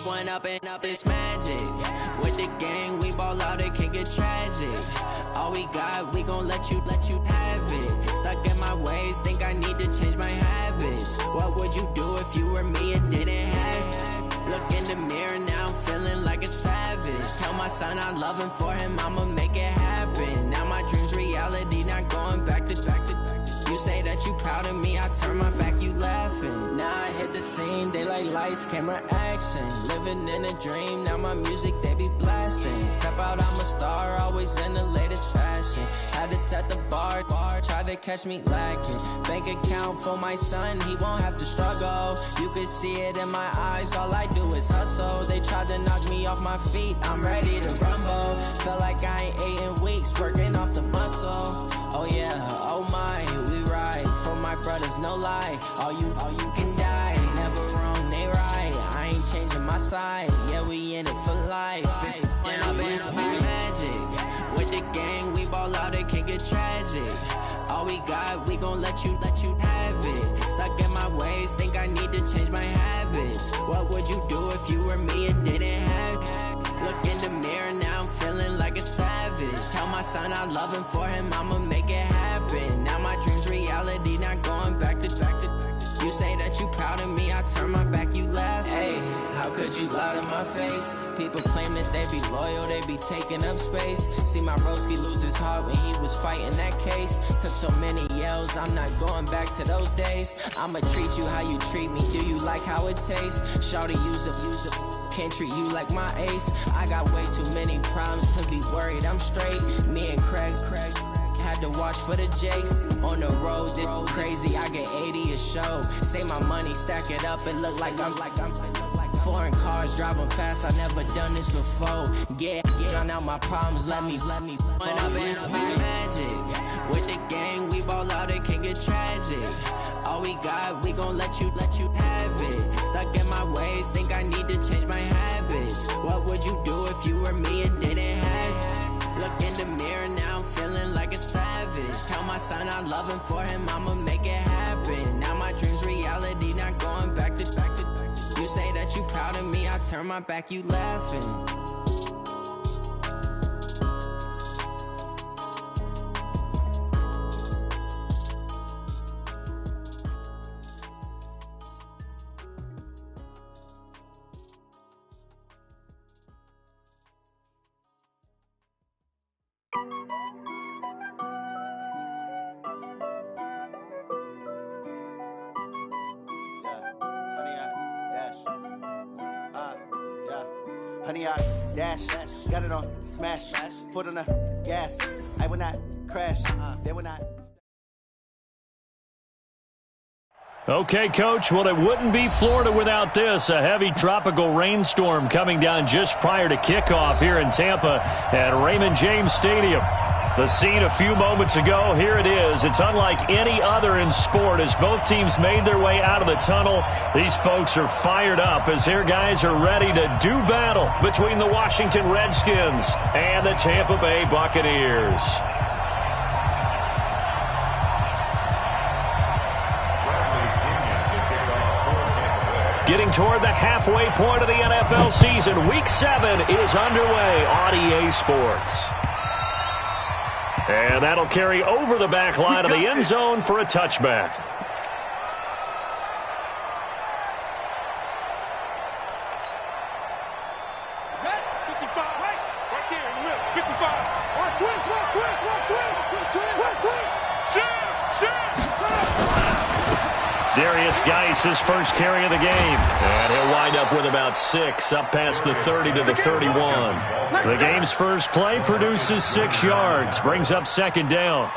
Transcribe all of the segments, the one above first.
One up and up is magic. With the gang, we ball out, it can get tragic. All we got, we gon' let you have it. Stuck in my ways, think I need to change my habits. What would you do if you were me and didn't have it? Look in the mirror, now I'm feeling like a savage. Tell my son I love him, for him I'ma make it happen. Now my dream's reality, not going back to. You say that you proud of me, I turn my back, you laughing. Now I hit the scene, they like lights, camera, action. Living in a dream, now my music, they be blasting. Step out, I'm a star, always in the latest fashion. Had to set the bar, try to catch me lacking. Bank account for my son, he won't have to struggle. You can see it in my eyes, all I do is hustle. They tried to knock me off my feet, I'm ready to rumble. Felt like I ain't ate in weeks, working off the muscle. Oh yeah, oh my, we ride for my brothers, no lie. All you can die, never wrong, they right. I ain't changing my side, yeah, we in it for life. And up is magic. With the gang, we ball out, it can get tragic. All we got, we gon' let you have it. Stuck in my ways, think I need to change my habits. What would you do if you were me and didn't have it? Look in the mirror, now I'm feeling like a savage. Tell my son I love him, for him I'ma make it happen. Now my dream's reality, not going back to. You say that you proud of me, I turn my back, you laugh. Hey, how could you lie to my face? People claim that they be loyal, they be taking up space. See my broski lose his heart when he was fighting that case. Took so many yells, I'm not going back to those days. I'ma treat you how you treat me, do you like how it tastes? Shawty, use it, can't treat you like my ace. I got way too many problems to be worried, I'm straight. Me and Craig had to watch for the Jakes. On the road, this crazy, I get 80 a show. Say my money, stack it up, it look like I'm foreign cars, driving fast, I never done this before. Yeah, drown out my problems, let me One up and up is magic. With the gang, we ball out, it can get tragic. All we got, we gon' let you have it. Stuck in my ways, think I need to change my habits. What would you do if you were me and didn't have it? Look in the mirror, now I'm feeling like a savage. Tell my son I love him, for him I'ma make it happen. Now my dream's reality, not going back to. You say that you proud of me, I turn my back, you laughing. Honey, I dash, got it on smash, foot on the gas. I will not crash, they will not. Okay, Coach, well, it wouldn't be Florida without this. A heavy tropical rainstorm coming down just prior to kickoff here in Tampa at Raymond James Stadium. The scene a few moments ago, here it is. It's unlike any other in sport as both teams made their way out of the tunnel. These folks are fired up as their guys are ready to do battle between the Washington Redskins and the Tampa Bay Buccaneers. Getting toward the halfway point of the NFL season, Week 7 is underway on EA Sports. And that'll carry over the back line of the end zone for a touchback. Darius Geis, his first carry of the game. And he'll wind up with about 6, up past the 30 to the 31. The game's first play produces 6 yards, brings up second down.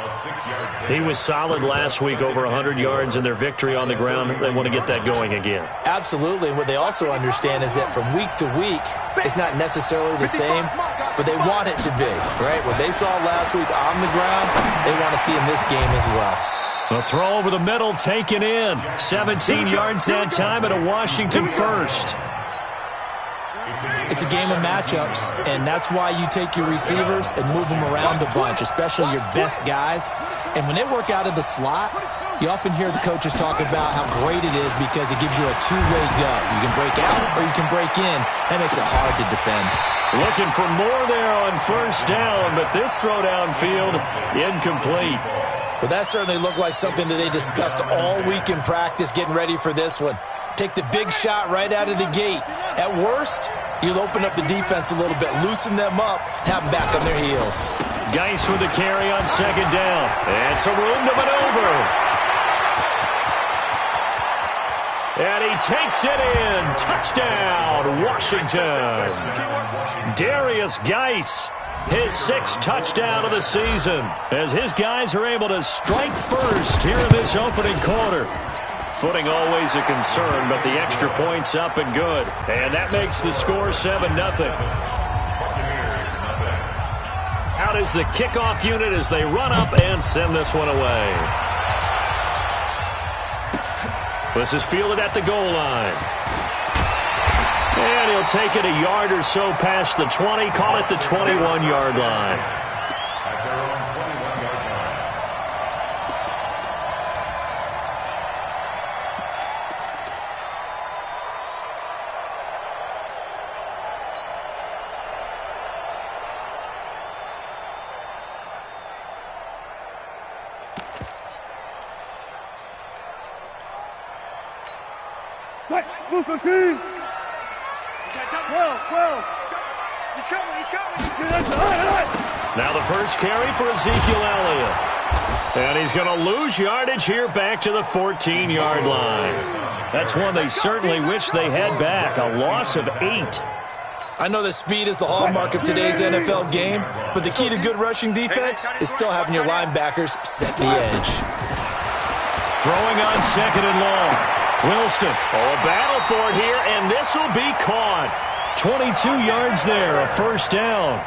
He was solid last week, over 100 yards in their victory on the ground. They want to get that going again. Absolutely. What they also understand is that from week to week, it's not necessarily the same, but they want it to be, right? What they saw last week on the ground, they want to see in this game as well. A throw over the middle, taken in. 17 yards that time and a Washington first. It's a game of matchups, and that's why you take your receivers and move them around a bunch, especially your best guys. And when they work out of the slot, You often hear the coaches talk about how great it is because it gives you a two-way go. You can break out or you can break in. That makes it hard to defend. Looking for more there on first down, but this throw downfield incomplete. Well, that certainly looked like something that they discussed all week in practice getting ready for this one. Take the big shot right out of the gate. At worst, you'll open up the defense a little bit, loosen them up, have them back on their heels. Geis with the carry on second down. And some room to maneuver. And he takes it in. Touchdown, Washington. Darius Geis, his 6th touchdown of the season, as his guys are able to strike first here in this opening quarter. Footing always a concern, but the extra point's up and good. And that makes the score 7-0. Out is the kickoff unit as they run up and send this one away. This is fielded at the goal line. And he'll take it a yard or so past the 20, call it the 21-yard line. Now the first carry for Ezekiel Elliott. And he's going to lose yardage here back to the 14-yard line. That's one they certainly wish they had back, a loss of 8. I know that speed is the hallmark of today's NFL game, but the key to good rushing defense is still having your linebackers set the edge. Throwing on second and long. Wilson, a battle for it here, and this will be caught. 22 yards there, a first down.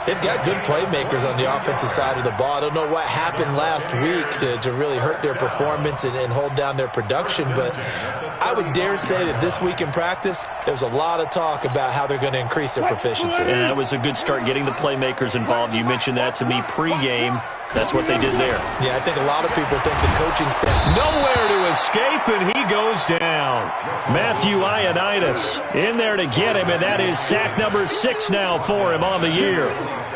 They've got good playmakers on the offensive side of the ball. I don't know what happened last week to really hurt their performance and hold down their production, but I would dare say that this week in practice, there's a lot of talk about how they're going to increase their proficiency. And that was a good start getting the playmakers involved. You mentioned that to me pregame. That's what they did there. Yeah, I think a lot of people think the coaching staff. Nowhere to escape, and he goes down. Matthew Ioannidis in there to get him, and that is sack number 6 now for him on the year.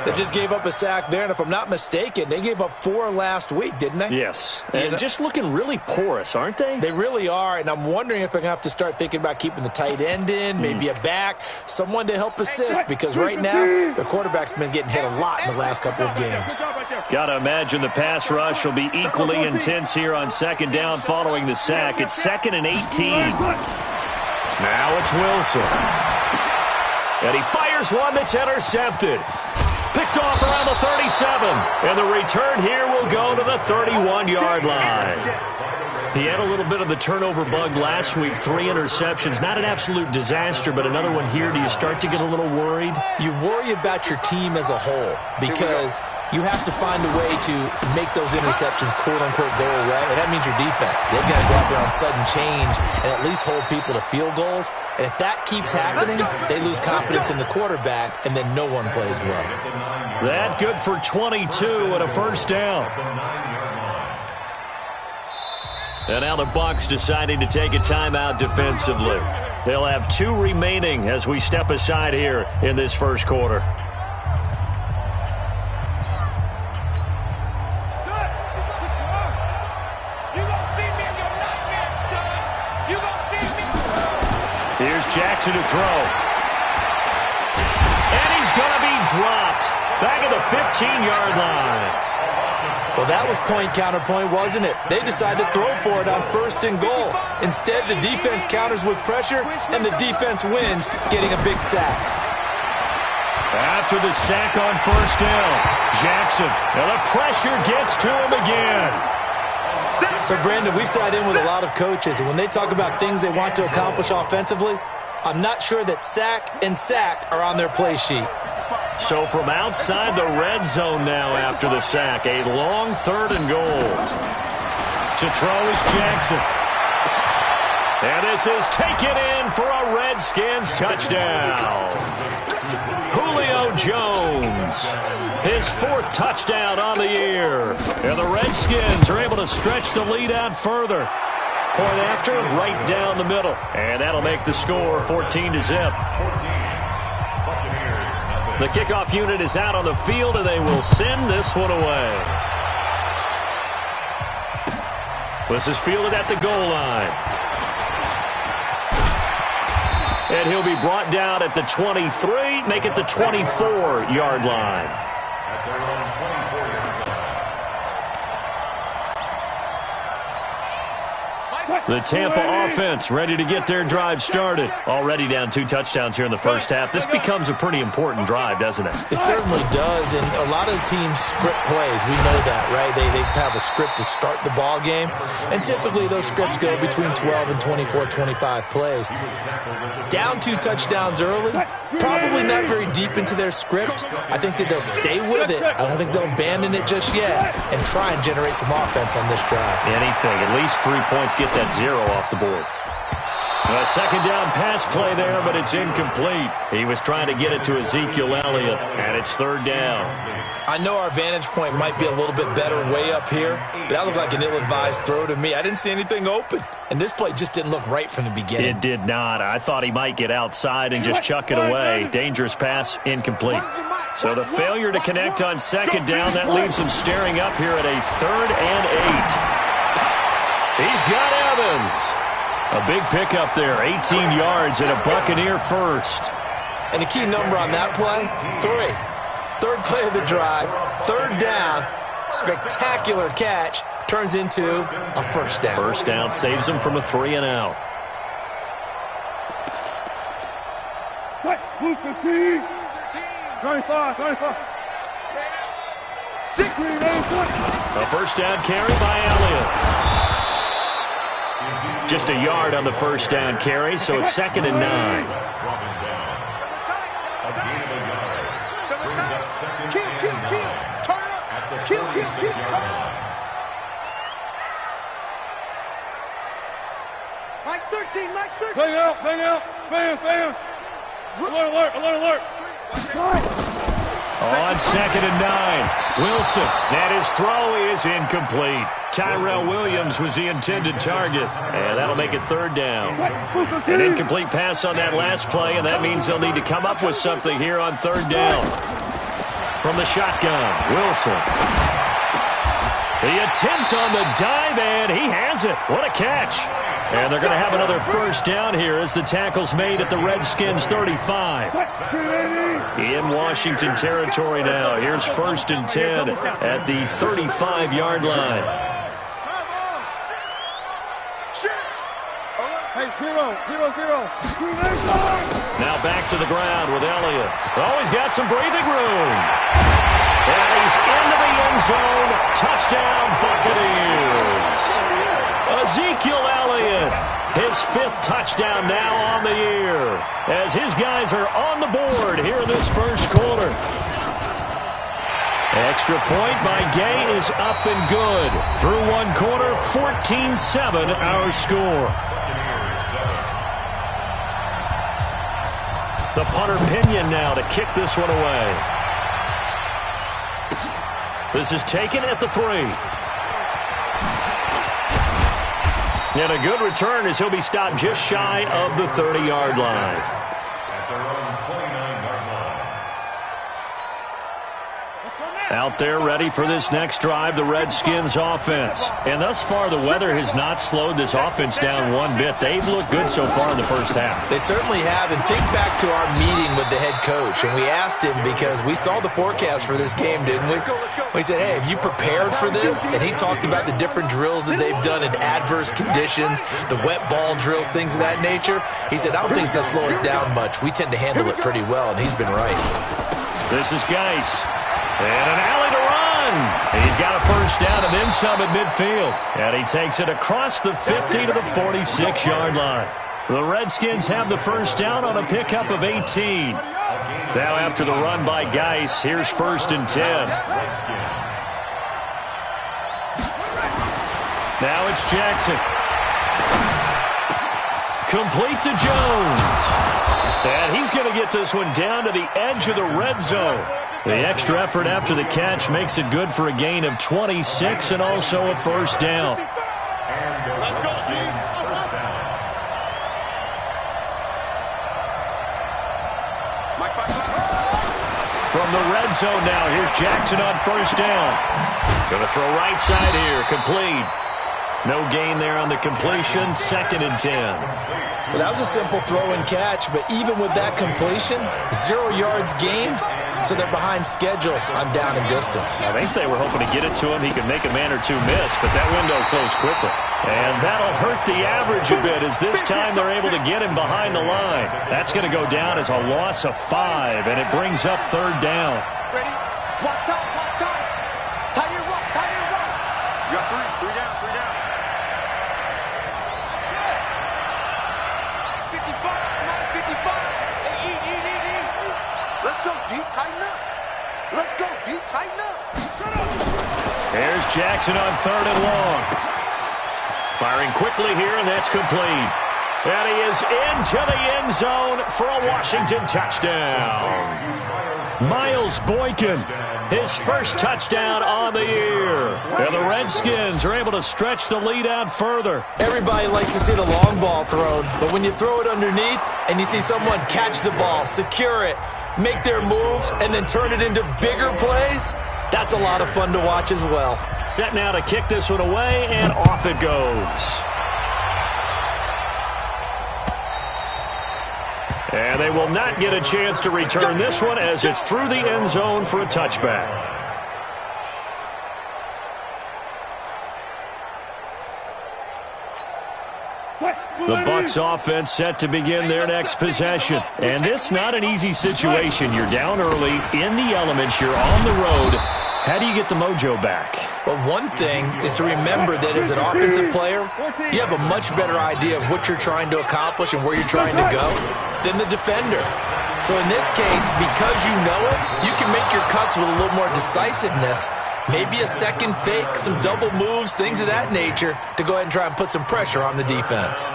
They just gave up a sack there, and if I'm not mistaken, they gave up 4 last week, didn't they? Yes, and just looking really porous, aren't they? They really are, and I'm wondering if they're going to have to start thinking about keeping the tight end in, maybe a back, someone to help assist, because right now, their quarterback's been getting hit a lot in the last couple of games. Got to imagine the pass rush will be equally intense here on second down following the sack. It's 2nd and 18. Now it's Wilson. And he fires one that's intercepted. Picked off around the 37. And the return here will go to the 31-yard line. He had a little bit of the turnover bug last week. 3 interceptions. Not an absolute disaster, but another one here. Do you start to get a little worried? You worry about your team as a whole because you have to find a way to make those interceptions quote-unquote go away, and that means your defense. They've got to go out there on sudden change and at least hold people to field goals. And if that keeps happening, they lose confidence in the quarterback, and then no one plays well. That good for 22 and a first down. And now the Bucs deciding to take a timeout defensively. They'll have 2 remaining as we step aside here in this first quarter. Here's Jackson to throw. And he's going to be dropped. Back at the 15-yard line. Well, that was point counterpoint, wasn't it? They decided to throw for it on 1st and goal. Instead, the defense counters with pressure, and the defense wins, getting a big sack. After the sack on first down, Jackson. Now the pressure gets to him again. So, Brandon, we sat in with a lot of coaches, and when they talk about things they want to accomplish offensively, I'm not sure that sack and sack are on their play sheet. So from outside the red zone now after the sack, a long 3rd and goal. To throw is Jackson. And this is taken in for a Redskins touchdown. Julio Julio Jones. His 4th touchdown on the year. And the Redskins are able to stretch the lead out further. Point after, right down the middle. And that'll make the score 14-0. The kickoff unit is out on the field, and they will send this one away. This is fielded at the goal line. And he'll be brought down at the 23, make it the 24-yard line. The Tampa offense ready to get their drive started. Already down 2 touchdowns here in the first half. This becomes a pretty important drive, doesn't it? It certainly does, and a lot of teams script plays. We know that, right? They have a script to start the ball game, and typically those scripts go between 12 and 24, 25 plays. Down 2 touchdowns early, probably not very deep into their script. I think that they'll stay with it. I don't think they'll abandon it just yet and try and generate some offense on this drive. Anything, at least 3 points, get that 0 off the board. A second down pass play there, but it's incomplete. He was trying to get it to Ezekiel Elliott, and it's 3rd down. I know our vantage point might be a little bit better way up here, but that looked like an ill-advised throw to me. I didn't see anything open, and this play just didn't look right from the beginning. It did not. I thought he might get outside and just chuck it away. Dangerous pass, incomplete. So the failure to connect on 2nd down, that leaves him staring up here at a 3rd and 8. He's got Evans. A big pickup there, 18 yards and a Buccaneer first. And the key number on that play, 3. 3rd play of the drive, 3rd down, spectacular catch, turns into a 1st down. 1st down saves him from a 3 and out. Move 15, 25. 16, A 1st down carry by Elliott. Just a yard on the 1st down carry, so it's 2nd and 9. Kill. Turn up. Mike 13. Bang out. Fan. Alert. On 2nd and 9, Wilson, and his throw is incomplete. Tyrell Williams was the intended target, and that'll make it 3rd down. An incomplete pass on that last play, and that means they'll need to come up with something here on 3rd down. From the shotgun, Wilson. The attempt on the dive, and he has it. What a catch. And they're going to have another 1st down here as the tackle's made at the Redskins 35. In Washington territory now. Here's 1st and 10 at the 35-yard line. Hey, zero. Now back to the ground with Elliott. Oh, he's got some breathing room. And he's into the end zone. Touchdown, Buccaneers. Ezekiel Elliott, his 5th touchdown now on the year, as his guys are on the board here in this 1st quarter. Extra point by Gay is up and good. Through 1 quarter, 14-7 our score. The punter Pinion now to kick this one away. This is taken at the 3. And a good return as he'll be stopped just shy of the 30-yard line. Out there ready for this next drive, the Redskins offense. And thus far, the weather has not slowed this offense down one bit. They've looked good so far in the 1st half. They certainly have. And think back to our meeting with the head coach. And we asked him, because we saw the forecast for this game, didn't we? We said, hey, have you prepared for this? And he talked about the different drills that they've done in adverse conditions, the wet ball drills, things of that nature. He said, I don't think it's going to slow us down much. We tend to handle it pretty well, and he's been right. This is Geis. And an alley to run. He's got a 1st down and then some at midfield. And he takes it across the 50 to the 46-yard line. The Redskins have the 1st down on a pickup of 18. Now after the run by Geis, here's 1st and 10. Now it's Jackson. Complete to Jones. And he's going to get this one down to the edge of the red zone. The extra effort after the catch makes it good for a gain of 26 and also a first down. Let's go, team. First down. From the red zone now, here's Jackson on first down. Going to throw right side here, complete. No gain there on the completion, 2nd and 10. Well, that was a simple throw and catch, but even with that completion, 0 yards gained, so they're behind schedule on down and distance. I think they were hoping to get it to him. He could make a man or two miss, but that window closed quickly. And that'll hurt the average a bit as this time they're able to get him behind the line. That's going to go down as a loss of 5, and it brings up 3rd down. Ready? Walk time, walk time. Tie your rope, tie your rope. You got 3 down, 3 down. 55, 55. Hey, eat. Let's go, D, tighten up. Let's go, D, tighten up. There's Jackson on 3rd and long. Firing quickly here, and that's complete. And he is into the end zone for a Washington touchdown. Miles Boykin, his first touchdown on the year. And the Redskins are able to stretch the lead out further. Everybody likes to see the long ball thrown, but when you throw it underneath and you see someone catch the ball, secure it, make their moves, and then turn it into bigger plays, that's a lot of fun to watch as well. Set now to kick this one away, and off it goes. And they will not get a chance to return this one as it's through the end zone for a touchback. The Bucs offense set to begin their next possession. And this not an easy situation. You're down early, in the elements, you're on the road. How do you get the mojo back? Well, one thing is to remember that as an offensive player, you have a much better idea of what you're trying to accomplish and where you're trying to go than the defender. So in this case, because you know it, you can make your cuts with a little more decisiveness, maybe a second fake, some double moves, things of that nature, to go ahead and try and put some pressure on the defense.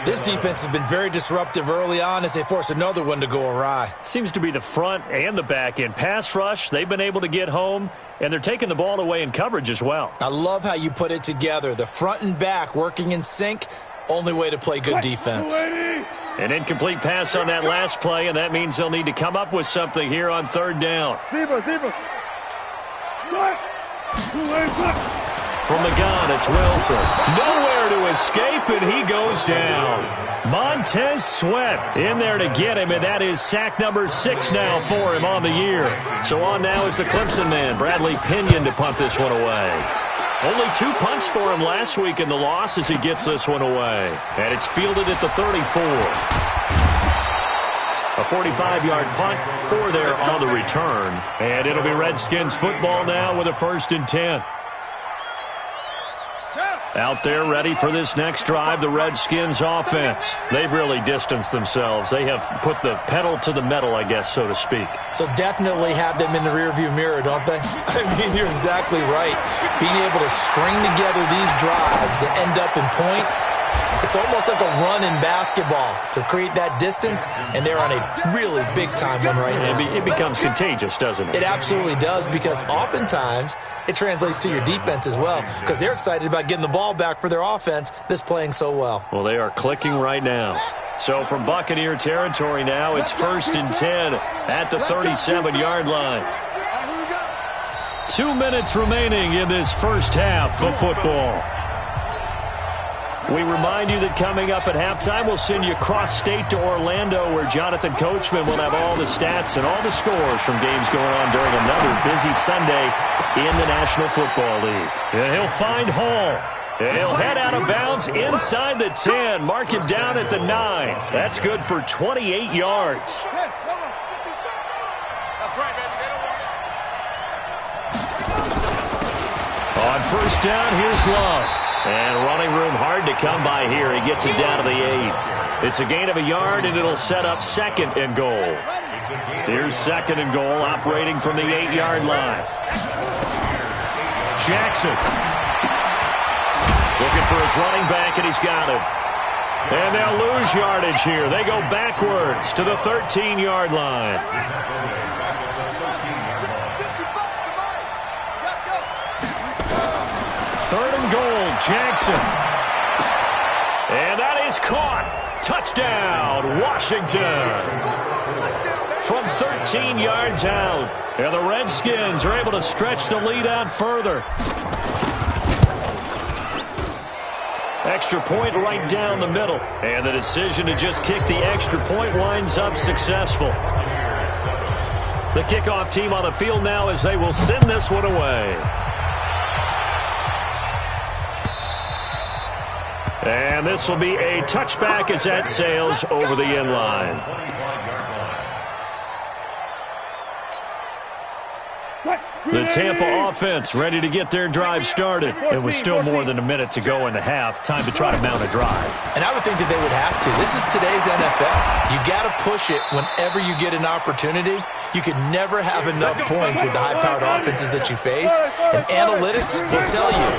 This defense has been very disruptive early on as they force another one to go awry. Seems to be the front and the back end. Pass rush, they've been able to get home, and they're taking the ball away in coverage as well. I love how you put it together. The front and back working in sync, only way to play good defense. An incomplete pass on that last play, and that means they'll need to come up with something here on 3rd down. From the gun, it's Wilson. Nowhere to escape, and he goes down. Montez Sweat in there to get him, and that is sack number 6 now for him on the year. So on now is the Clemson man, Bradley Pinion, to punt this one away. Only 2 punts for him last week in the loss as he gets this one away. And it's fielded at the 34. A 45-yard punt, 4 there on the return. And it'll be Redskins football now with a 1st and 10. Out there ready for this next drive, the Redskins offense. They've really distanced themselves. They have put the pedal to the metal, I guess, so to speak. So definitely have them in the rearview mirror, don't they? I mean, you're exactly right. Being able to string together these drives that end up in points, it's almost like a run in basketball to create that distance, and they're on a really big-time one right now. It becomes contagious, doesn't it? It absolutely does, because oftentimes it translates to your defense as well, because they're excited about getting the ball back for their offense that's playing so well. Well, they are clicking right now. So from Buccaneer territory now, it's 1st and 10 at the 37-yard line. 2 minutes remaining in this first half of football. We remind you that coming up at halftime, we'll send you cross-state to Orlando, where Jonathan Coachman will have all the stats and all the scores from games going on during another busy Sunday in the National Football League. And he'll find Hall. And he'll head out of bounds inside the 10. Mark him down at the 9. That's good for 28 yards. That's right, baby. They don't want it. On first down, here's Love. And running room hard to come by here. He gets it down to the 8. It's a gain of a yard, and it'll set up 2nd and goal. Here's 2nd and goal, operating from the 8-yard line. Jackson looking for his running back, and he's got him. And they'll lose yardage here. They go backwards to the 13-yard line. Third and goal, Jackson. And that is caught. Touchdown, Washington. From 13 yards out. And the Redskins are able to stretch the lead out further. Extra point right down the middle. And the decision to just kick the extra point winds up successful. The kickoff team on the field now as they will send this one away. And this will be a touchback as that sails over the end line. The Tampa offense ready to get their drive started. It was still more than a minute to go in the half. Time to try to mount a drive. And I would think that they would have to. This is today's NFL. You got to push it whenever you get an opportunity. You can never have enough points with the high-powered offenses that you face. And analytics will tell you,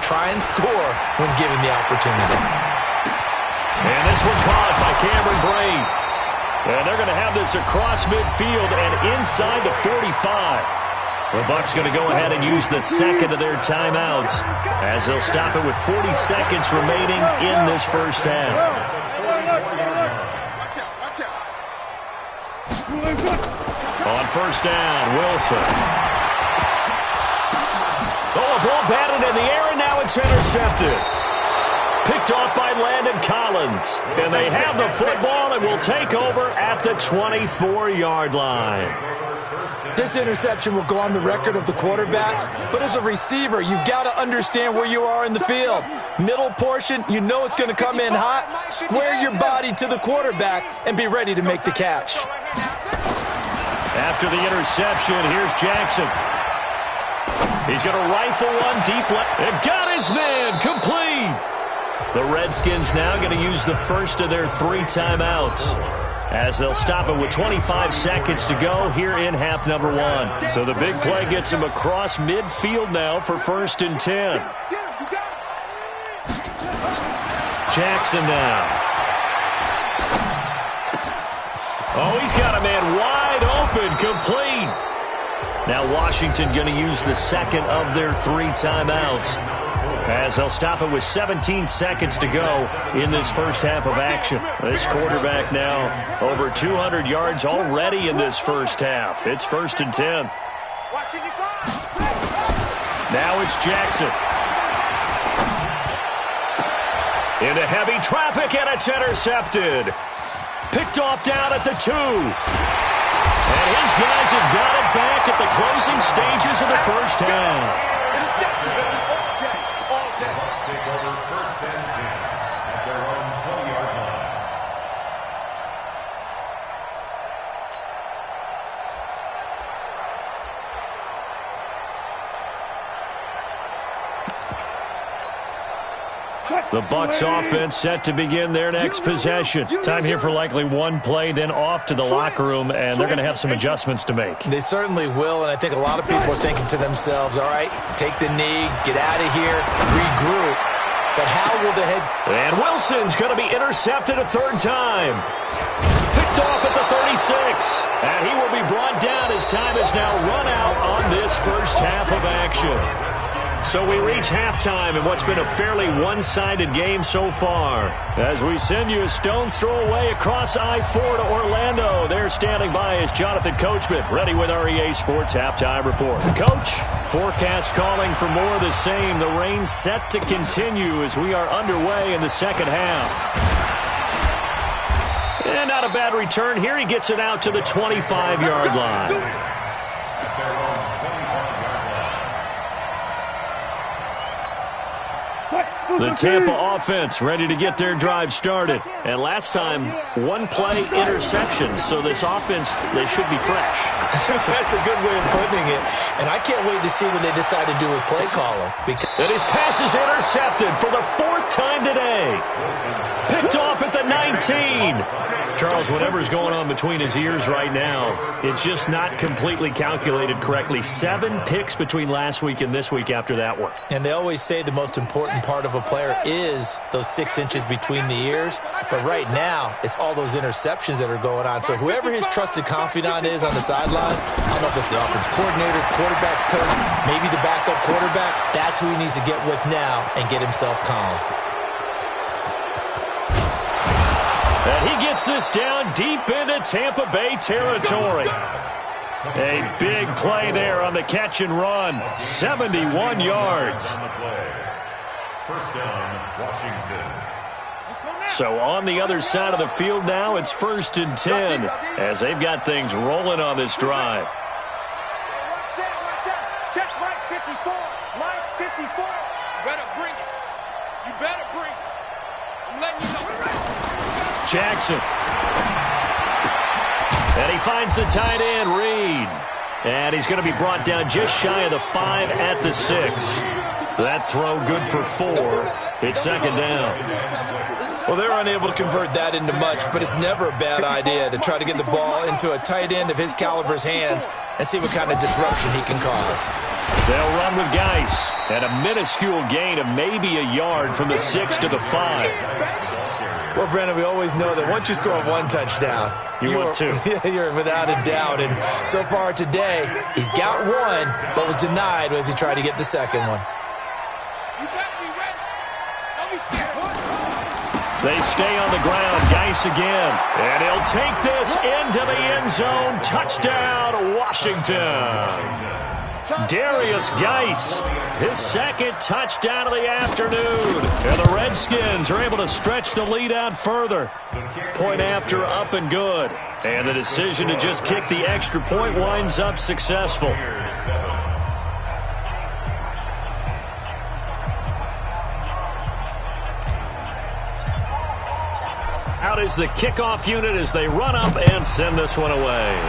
try and score when given the opportunity. And this one's caught by Cameron Brate. And they're going to have this across midfield and inside the 45. The Bucs going to go ahead and use the second of their timeouts as they'll stop it with 40 seconds remaining in this first half. On first down, Wilson. Oh, a ball batted in the air, and now it's intercepted. Picked off by Landon Collins. And they have the football and will take over at the 24-yard line. This interception will go on the record of the quarterback, but as a receiver, you've got to understand where you are in the field. Middle portion, you know it's going to come in hot. Square your body to the quarterback and be ready to make the catch. After the interception, here's Jackson. He's going to rifle one deep left. And got his man complete. The Redskins now going to use the first of their 3 timeouts, as they'll stop it with 25 seconds to go here in half number 1. So the big play gets him across midfield now for 1st and 10. Jackson now. Oh, he's got a man wide open, complete. Now Washington going to use the second of their 3 timeouts, as they'll stop it with 17 seconds to go in this first half of action. This quarterback now over 200 yards already in this first half. It's 1st and 10. Now it's Jackson. Into heavy traffic, and it's intercepted. Picked off down at the 2. And his guys have got it back at the closing stages of the first half. The Bucs offense set to begin their next possession. Time here for likely one play, then off to the locker room, and they're going to have some adjustments to make. They certainly will, and I think a lot of people are thinking to themselves, all right, take the knee, get out of here, regroup. But how will the head... And Wilson's going to be intercepted a 3rd time. Picked off at the 36. And he will be brought down as time is now run out on this first half of action. So we reach halftime in what's been a fairly one-sided game so far. As we send you a stone's throw away across I-4 to Orlando. There standing by is Jonathan Coachman, ready with our EA Sports Halftime Report. Coach, forecast calling for more of the same. The rain set to continue as we are underway in the second half. And not a bad return here. He gets it out to the 25-yard line. The Tampa offense ready to get their drive started. And last time, 1-play interception. So this offense, they should be fresh. That's a good way of putting it. And I can't wait to see what they decide to do with play calling. And his pass is intercepted for the 4th time today. Picked off at the 19. Charles, whatever's going on between his ears right now, it's just not completely calculated correctly. 7 picks between last week and this week after that one. And they always say the most important part of of a player is those 6 inches between the ears. But right now, it's all those interceptions that are going on. So whoever his trusted confidant is on the sidelines, I don't know if it's the offense coordinator, quarterback's coach, maybe the backup quarterback, that's who he needs to get with now and get himself calm. And he gets this down deep into Tampa Bay territory. A big play there on the catch and run. 71 yards. First down, Washington. So on the other side of the field now, it's 1st and 10 as they've got things rolling on this drive. Check right 54. Line 54. You better bring it. You better bring it. I'm letting you know. Jackson. And he finds the tight end, Reed. And he's going to be brought down just shy of the 5 at the 6. That throw good for 4. It's 2nd down. Well, they're unable to convert that into much, but it's never a bad idea to try to get the ball into a tight end of his caliber's hands and see what kind of disruption he can cause. They'll run with Geis. And a minuscule gain of maybe a yard from the 6 to the 5. Well, Brandon, we always know that once you score 1 touchdown, want 2. You're without a doubt. And so far today, he's got 1, but was denied as he tried to get the second one. You better be ready. Don't be scared. They stay on the ground. Geis again. And he'll take this into the end zone. Touchdown, Washington. Darius Geis, his 2nd touchdown of the afternoon. And the Redskins are able to stretch the lead out further. Point after up and good. And the decision to just kick the extra point winds up successful. Out is the kickoff unit as they run up and send this one away.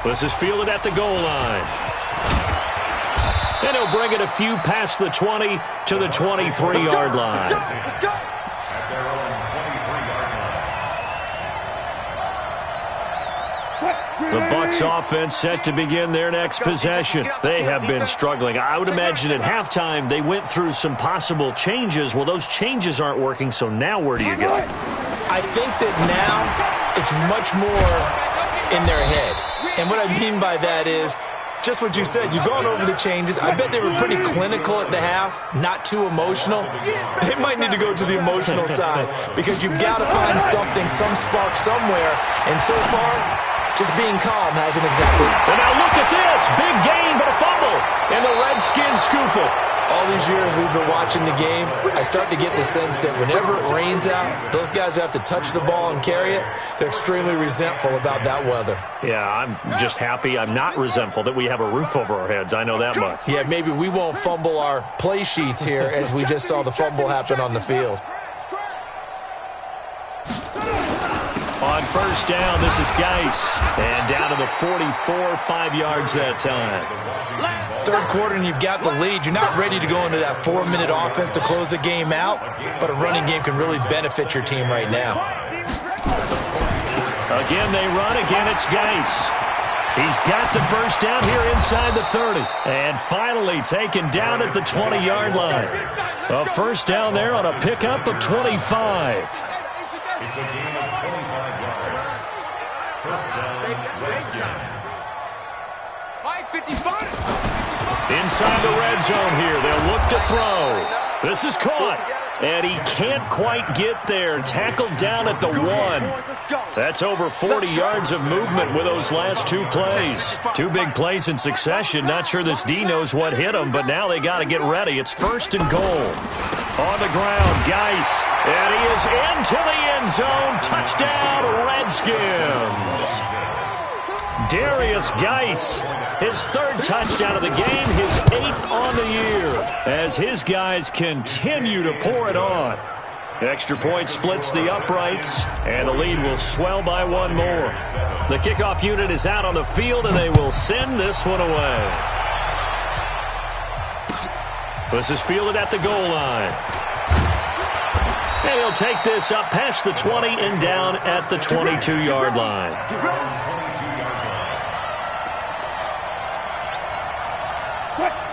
This is fielded at the goal line. And he'll bring it a few past the 20 to the 23-yard line. The Bucs offense set to begin their next possession. They have been struggling. I would imagine at halftime they went through some possible changes. Well, those changes aren't working, so now where do you go? I think that now it's much more in their head. And what I mean by that is just what you said. You've gone over the changes. I bet they were pretty clinical at the half, not too emotional. They might need to go to the emotional side because you've got to find something, some spark somewhere. And so far, just being calm hasn't exactly. And now look at this. Big gain, but a fumble. And the Redskins scoop it. All these years we've been watching the game, I start to get the sense that whenever it rains out, those guys who have to touch the ball and carry it, they're extremely resentful about that weather. Yeah, I'm just happy I'm not resentful that we have a roof over our heads. I know that much. Yeah, maybe we won't fumble our play sheets here as we just saw the fumble happen on the field. On 1st down, this is Geis. And down to the 44, 5 yards that time. 3rd quarter and you've got the lead. You're not ready to go into that 4-minute offense to close the game out, but a running game can really benefit your team right now. Again, they run. Again, it's Geis. He's got the 1st down here inside the 30. And finally taken down at the 20-yard line. A 1st down there on a pickup of 25. It's a gain of 25 yards. First down, Redskins. 55. Inside the red zone here. They'll look to throw. This is caught. And he can't quite get there. Tackled down at the 1. That's over 40 yards of movement with those last 2 plays. 2 big plays in succession. Not sure this D knows what hit him, but now they got to get ready. It's 1st and goal. On the ground, Geis. And he is into the end zone. Touchdown, Redskins. Darius Geis, his 3rd touchdown of the game, his 8th on the year, as his guys continue to pour it on. Extra point splits the uprights, and the lead will swell by 1 more. The kickoff unit is out on the field, and they will send this one away. This is fielded at the goal line. And he'll take this up past the 20 and down at the 22-yard line.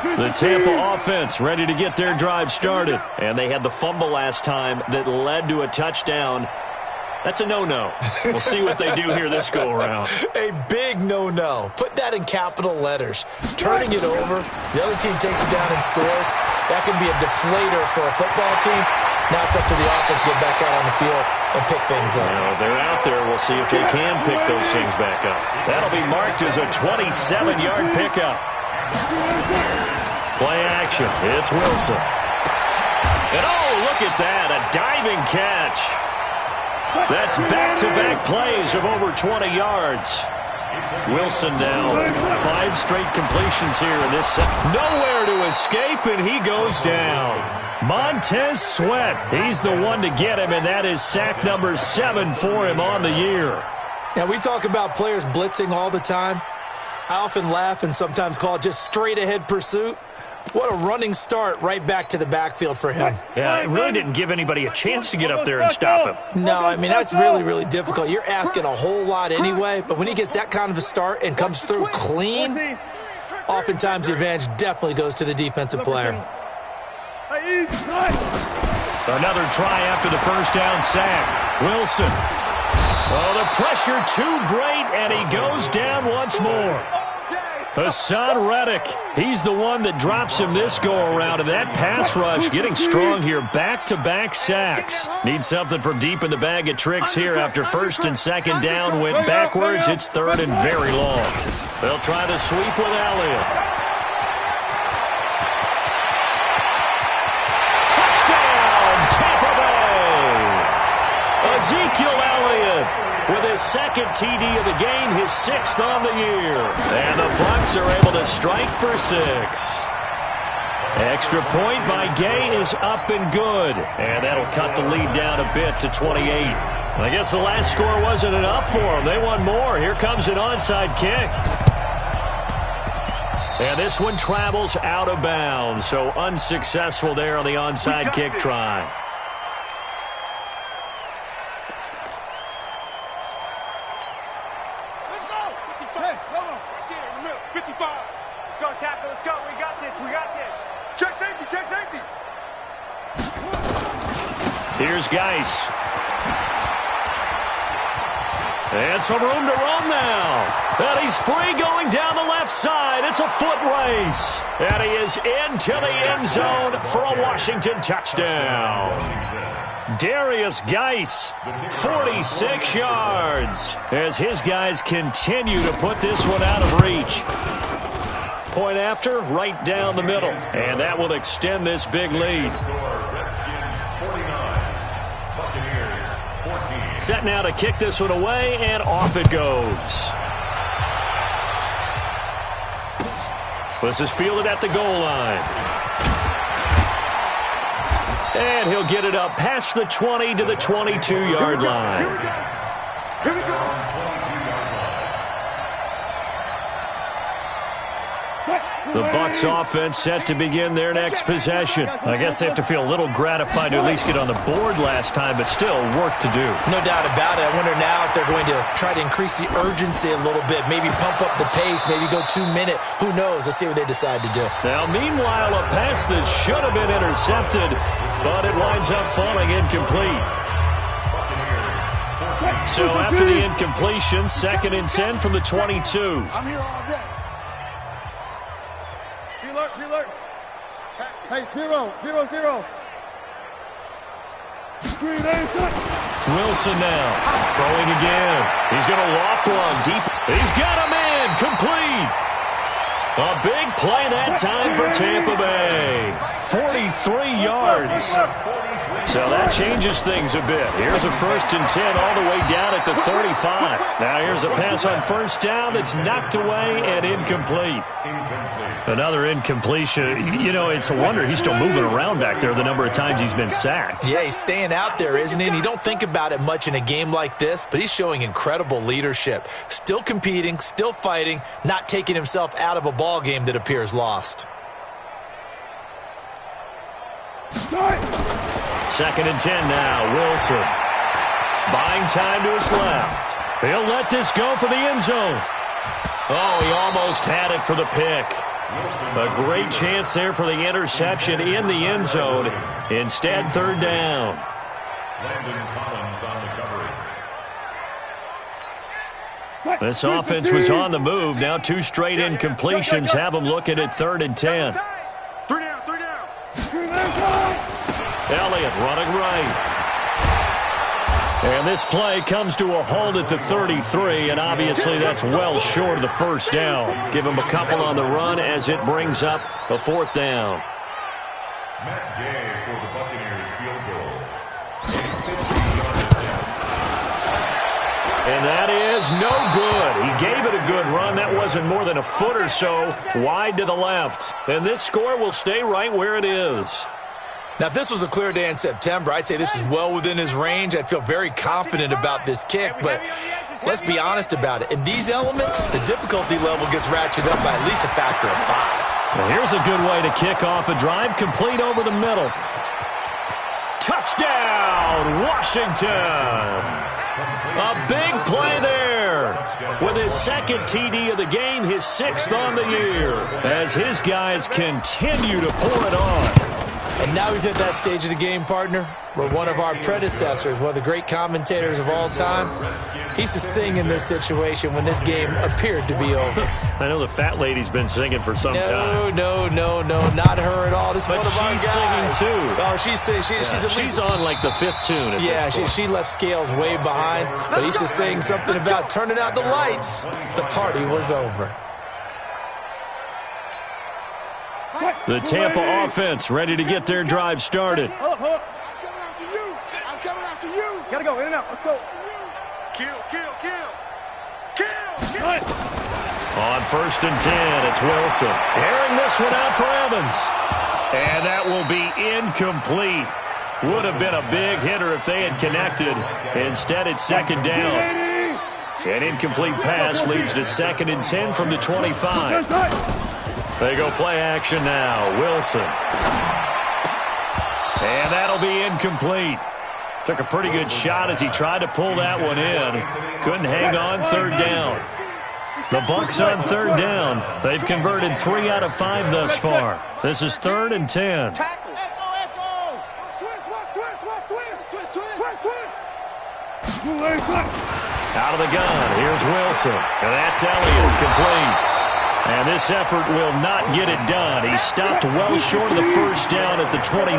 The Tampa offense ready to get their drive started. And they had the fumble last time that led to a touchdown. That's a no-no. We'll see what they do here this go-around. A big no-no. Put that in capital letters. Turning it over, the other team takes it down and scores. That can be a deflator for a football team. Now it's up to the offense to get back out on the field and pick things up. Now, they're out there. We'll see if they can pick those things back up. That'll be marked as a 27-yard pickup. Play action. It's Wilson. And oh, look at that. A diving catch. That's back-to-back plays of over 20 yards. Wilson now, 5 straight completions here in this set. Nowhere to escape, and he goes down. Montez Sweat, he's the one to get him, and that is sack number 7 for him on the year. Now, we talk about players blitzing all the time. I often laugh and sometimes call it just straight-ahead pursuit. What a running start right back to the backfield for him. Yeah, it really didn't give anybody a chance to get up there and stop him. No, I mean, that's really, really difficult. You're asking a whole lot anyway, but when he gets that kind of a start and comes through clean, oftentimes the advantage definitely goes to the defensive player. Another try after the first down sack. Wilson. Oh, the pressure too great, and he goes down once more. Hassan Reddick, he's the one that drops him this go-around, and that pass rush getting strong here. Back-to-back sacks. Need something from deep in the bag of tricks here after first and second down went backwards. It's third and very long. They'll try the sweep with Elliott. Touchdown, Tampa Bay! Ezekiel Elliott with his second TD of the game, his 6th on the year. And the Bucs are able to strike for 6. Extra point by Gay is up and good. And that'll cut the lead down a bit to 28. I guess the last score wasn't enough for them. They want more. Here comes an onside kick. And this one travels out of bounds. So unsuccessful there on the onside kick try. Here's Geis. And some room to run now. And he's free going down the left side. It's a foot race. And he is into the end zone for a Washington touchdown. Darius Geis, 46 yards, as his guys continue to put this one out of reach. Point after, right down the middle. And that will extend this big lead. Set now to kick this one away, and off it goes. This is fielded at the goal line. And he'll get it up past the 20 to the 22-yard line. Here we go. The Bucs offense set to begin their next possession. I guess they have to feel a little gratified to at least get on the board last time, but still work to do. No doubt about it. I wonder now if they're going to try to increase the urgency a little bit, maybe pump up the pace, maybe go 2-minute. Who knows? Let's see what they decide to do. Now, meanwhile, a pass that should have been intercepted, but it winds up falling incomplete. So after the incompletion, 2nd and 10 from the 22. I'm here all day. Be alert. Hey, 0. Wilson now, throwing again. He's going to loft one deep. He's got a man, complete. A big play that time for Tampa Bay. 43 yards. So that changes things a bit. Here's a 1st and 10 all the way down at the 35. Now here's a pass on 1st down that's knocked away and incomplete. Another incompletion. You know, it's a wonder he's still moving around back there the number of times he's been sacked. Yeah, he's staying out there, isn't he? And you don't think about it much in a game like this, but he's showing incredible leadership. Still competing, still fighting, not taking himself out of a ball game that appears lost. 2nd and 10 now, Wilson. Buying time to his left. He'll let this go for the end zone. Oh, he almost had it for the pick. A great chance there for the interception in the end zone. Instead, third down. Landon Collins on the coverage. This offense was on the move. Now 2 straight incompletions have them looking at 3rd and 10. 3 down, 3 down. Elliott running right. And this play comes to a halt at the 33, and obviously that's well short of the first down. Give him a couple on the run as it brings up a 4th down. Matt Gay for the Buccaneers field goal. And that is no good. He gave it a good run. That wasn't more than a foot or so wide to the left. And this score will stay right where it is. Now, if this was a clear day in September, I'd say this is well within his range. I'd feel very confident about this kick, but let's be honest about it. In these elements, the difficulty level gets ratcheted up by at least a factor of 5. Well, here's a good way to kick off a drive, complete over the middle. Touchdown, Washington! A big play there. With his 2nd TD of the game, his 6th on the year, as his guys continue to pour it on. And now we've hit that stage of the game, partner, where one of our predecessors, one of the great commentators of all time, he used to sing in this situation when this game appeared to be over. I know the fat lady's been singing for some time. No, not her at all. This is one of our guys. She's singing too. Oh, she's singing. She's on like the 5th tune. Yeah, she left Scales way behind, but he used to sing something about turning out the lights. The party was over. The Tampa offense ready to get their drive started. I'm coming after you. I'm coming after you. Gotta go in and out. Let's go. Kill. On 1st and 10, it's Wilson. Airing this one out for Evans. And that will be incomplete. Would have been a big hitter if they had connected. Instead, it's 2nd down. An incomplete pass leads to 2nd and 10 from the 25. They go play action now. Wilson. And that'll be incomplete. Took a pretty good shot as he tried to pull that one in. Couldn't hang on, 3rd down. The Bucs on 3rd down. They've converted 3 out of 5 thus far. This is 3rd and 10. Out of the gun. Here's Wilson. And that's Elliott, complete. And this effort will not get it done. He stopped well short of the first down at the 29.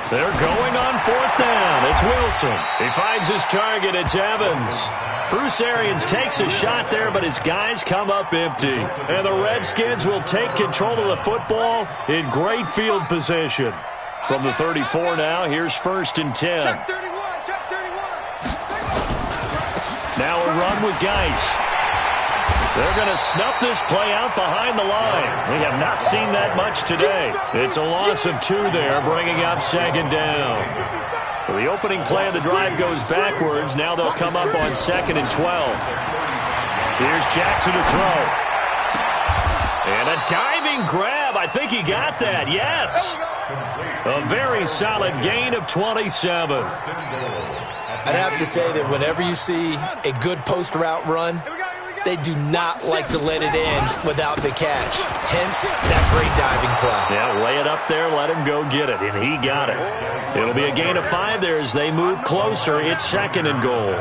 They're going on 4th down. It's Wilson. He finds his target. It's Evans. Bruce Arians takes a shot there, but his guys come up empty. And the Redskins will take control of the football in great field position. From the 34 now, here's 1st and 10. Check 31. Now a run with Geis. They're going to snuff this play out behind the line. We have not seen that much today. It's a loss of 2 there, bringing up 2nd down. So the opening play of the drive goes backwards. Now they'll come up on 2nd and 12. Here's Jackson to throw. And a diving grab. I think he got that. Yes. A very solid gain of 27. I'd have to say that whenever you see a good post route run, they do not like to let it in without the catch. Hence, that great diving play. Yeah, lay it up there, let him go get it, and he got it. It'll be a gain of 5 there as they move closer. It's 2nd and goal.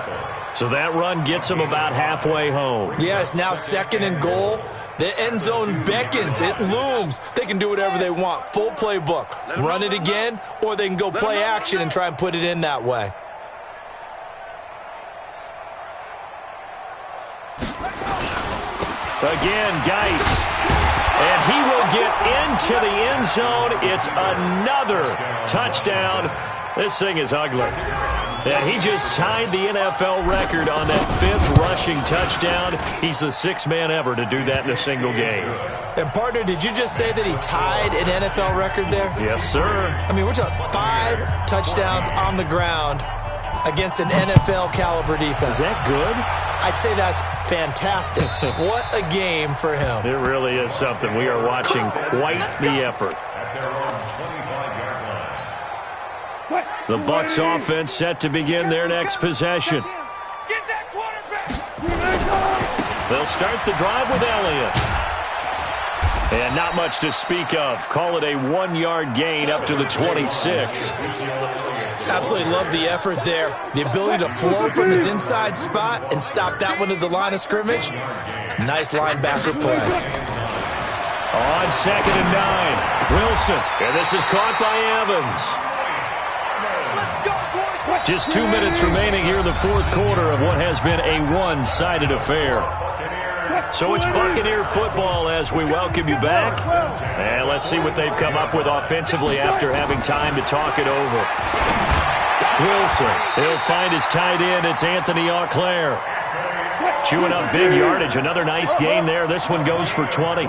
So that run gets them about halfway home. Yeah, it's now 2nd and goal. The end zone beckons. It looms. They can do whatever they want. Full playbook. Run it again, or they can go play action and try and put it in that way. Again, Geis. And he will get into the end zone. It's another touchdown. This thing is ugly. And he just tied the NFL record on that 5th rushing touchdown. He's the 6th man ever to do that in a single game. And, partner, did you just say that he tied an NFL record there? Yes, sir. I mean, we're talking 5 touchdowns on the ground against an NFL-caliber defense. Is that good? I'd say that's fantastic. What a game for him. It really is something. We are watching quite the effort. At their own 25-yard line. The Bucs offense set to begin their next possession. Get that quarterback. They'll start the drive with Elliott. And not much to speak of. Call it a 1-yard gain up to the 26. Absolutely love the effort there. The ability to flow from his inside spot and stop that one at the line of scrimmage. Nice linebacker play. On 2nd and 9, Wilson. And this is caught by Evans. Just 2 minutes remaining here in the fourth quarter of what has been a one-sided affair. So it's Buccaneer football as we welcome you back. And let's see what they've come up with offensively after having time to talk it over. Wilson, he'll find his tight end. It's Anthony Auclair. Chewing up big yardage. Another nice gain there. This one goes for 20.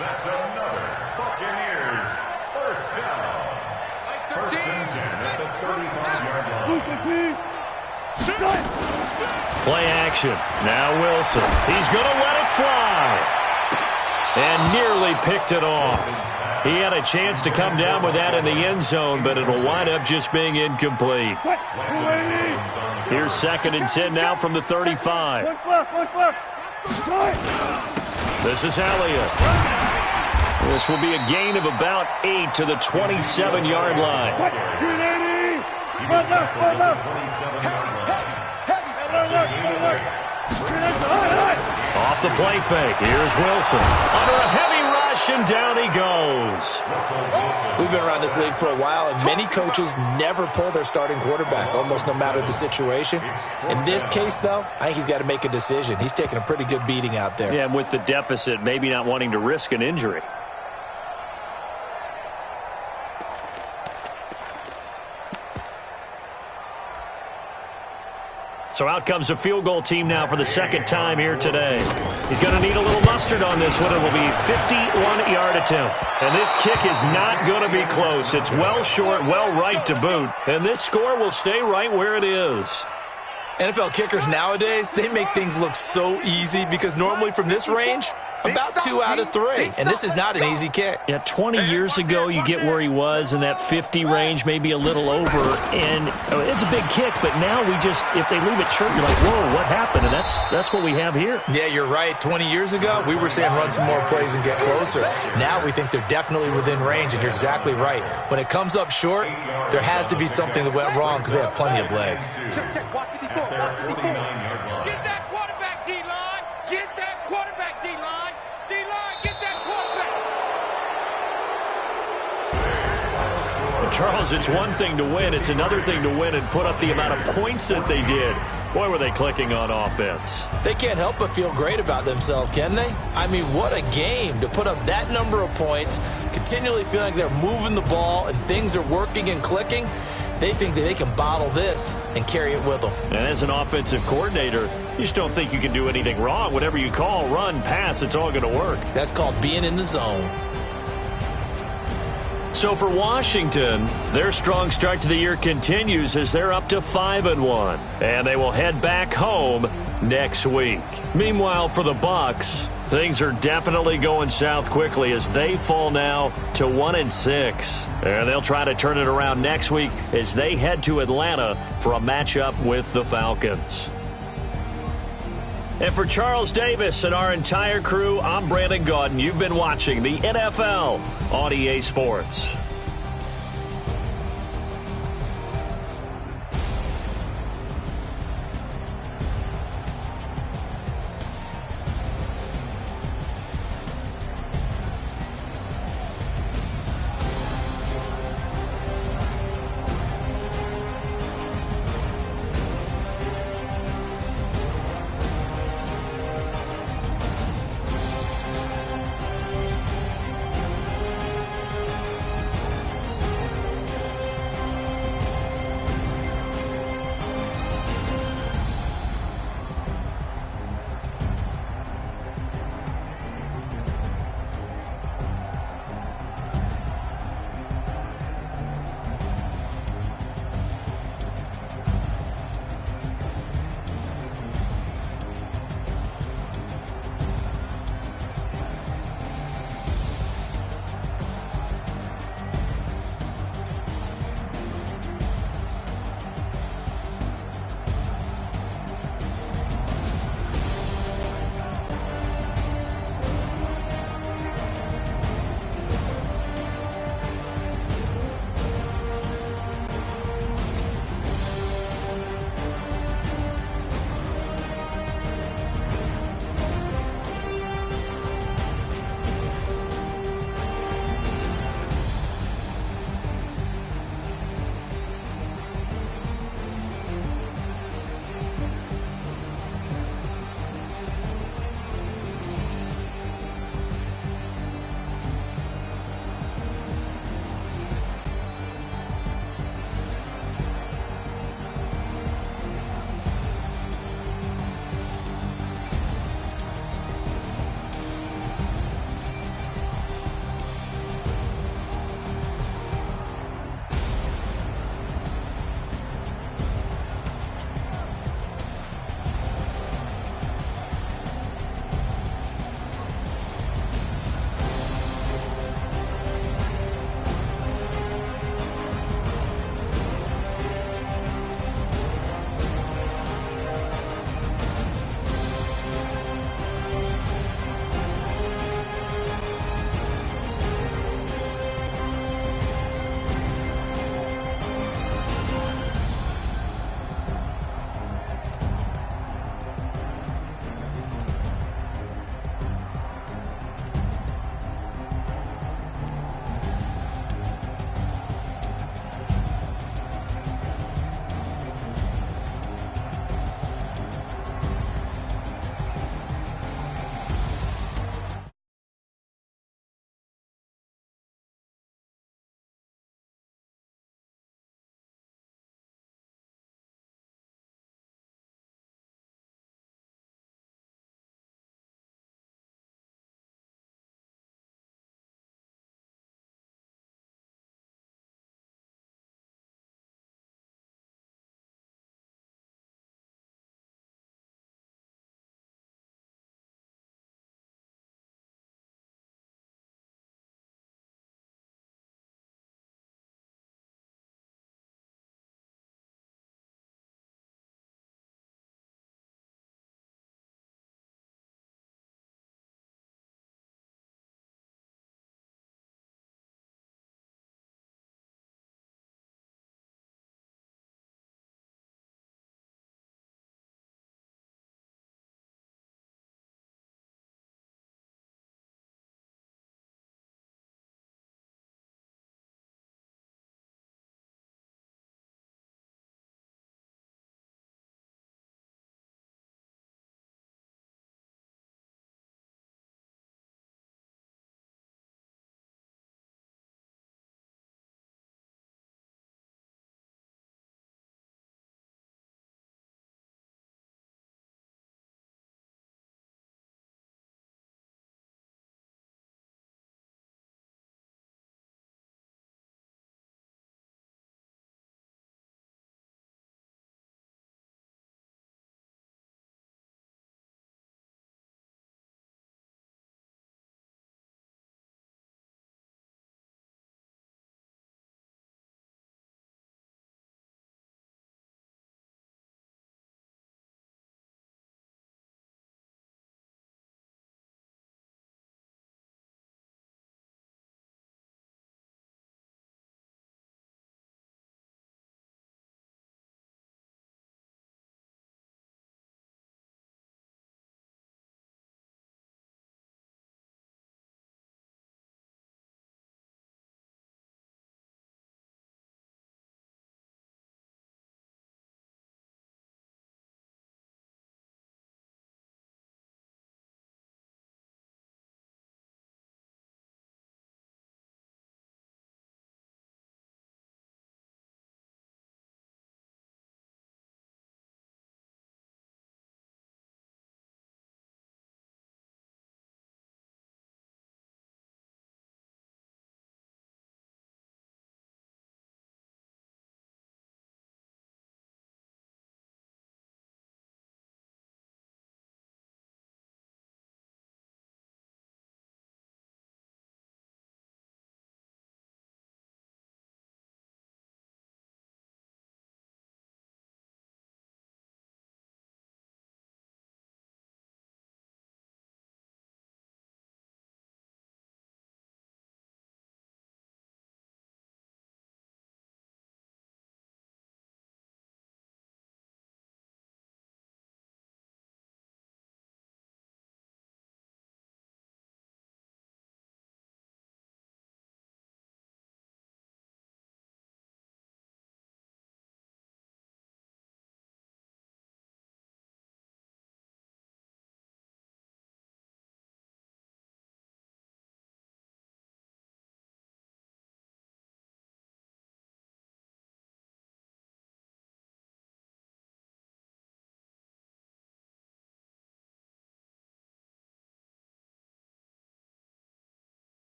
That's another Buccaneers first down. First and 10 at the 35-yard line. Play action. Now Wilson. He's going to let it fly. And nearly picked it off. He had a chance to come down with that in the end zone, but it'll wind up just being incomplete. Here's 2nd and 10 now from the 35. This is Elliott. This will be a gain of about 8 to the 27-yard line. Off the play fake. Here's Wilson. Under a heavy rush, and down he goes. We've been around this league for a while, and many coaches never pull their starting quarterback, almost no matter the situation. In this case, though, I think he's got to make a decision. He's taking a pretty good beating out there. Yeah, and with the deficit, maybe not wanting to risk an injury. So out comes a field goal team now for the second time here today. He's going to need a little mustard on this one. It will be a 51-yard attempt. And this kick is not going to be close. It's well short, well right to boot. And this score will stay right where it is. NFL kickers nowadays, they make things look so easy because normally from this range, about 2 out of 3. And this is not an easy kick. Yeah, 20 years ago, you get where he was in that 50 range, maybe a little over. And it's a big kick, but now we just, if they leave it short, you're like, whoa, what happened? And that's what we have here. Yeah, you're right. 20 years ago, we were saying run some more plays and get closer. Now we think they're definitely within range, and you're exactly right. When it comes up short, there has to be something that went wrong because they have plenty of leg. Check. Watch 54. Watch 54. Get that quarterback, D-line. Get that quarterback, D-line. D-line, get that quarterback. Charles, it's one thing to win. It's another thing to win and put up the amount of points that they did. Boy, were they clicking on offense. They can't help but feel great about themselves, can they? I mean, what a game to put up that number of points, continually feeling like they're moving the ball and things are working and clicking. They think that they can bottle this and carry it with them. And as an offensive coordinator, you just don't think you can do anything wrong. Whatever you call, run, pass, it's all going to work. That's called being in the zone. So for Washington, their strong start to the year continues as they're up to 5-1. And they will head back home next week. Meanwhile, for the Bucs, things are definitely going south quickly as they fall now to 1-6. And they'll try to turn it around next week as they head to Atlanta for a matchup with the Falcons. And for Charles Davis and our entire crew, I'm Brandon Gaudin. You've been watching the NFL on EA Sports.